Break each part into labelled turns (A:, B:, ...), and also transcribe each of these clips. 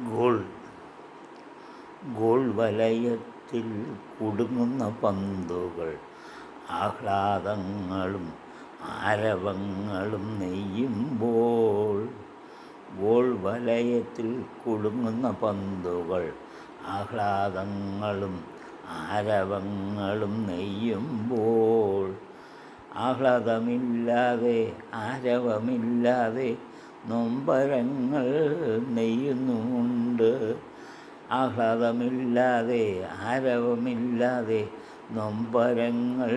A: Goal goal വലയത്തിൽ കുടുങ്ങുന്ന പന്തുകൾ ആഹ്ലാദങ്ങളും ആരവങ്ങളും നെയ്യുമ്പോൾ. Goal വലയത്തിൽ കുടുങ്ങുന്ന പന്തുകൾ ആഹ്ലാദങ്ങളും ആരവങ്ങളും നെയ്യുമ്പോൾ. ആഹ്ലാദമില്ലാതെ ആരവമില്ലാതെ നൊമ്പരങ്ങൾ നെയ്യുന്നുമുണ്ട്. ആഹ്ലാദമില്ലാതെ ആരവമില്ലാതെ നൊമ്പരങ്ങൾ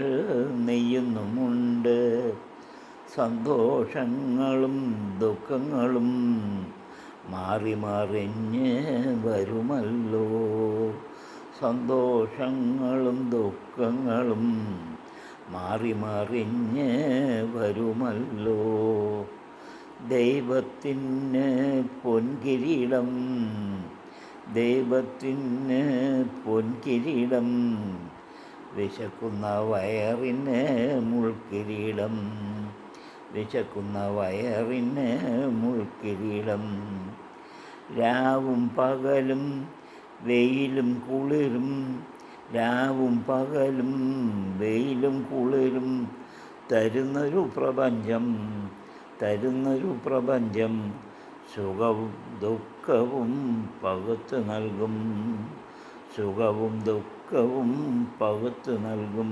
A: നെയ്യുന്നുമുണ്ട്. സന്തോഷങ്ങളും ദുഃഖങ്ങളും മാറി മറിഞ്ഞ് വരുമല്ലോ. സന്തോഷങ്ങളും ദുഃഖങ്ങളും മാറി മറിഞ്ഞ് വരുമല്ലോ. ദൈവത്തിന് പൊൻകിരീടം, ദൈവത്തിന് പൊൻകിരീടം, വിശക്കുന്ന വയറിന് മുൾക്കിരീടം, വിശക്കുന്ന വയറിന് മുൾക്കിരീടം. രാവും പകലും വെയിലും കുളിരും, രാവും പകലും വെയിലും കുളിരും തരുന്നൊരു പ്രപഞ്ചം, തരുന്നൊരു പ്രപഞ്ചം. സുഖവും ദുഃഖവും പകുത്തു നൽകും, സുഖവും ദുഃഖവും പകുത്തു നൽകും.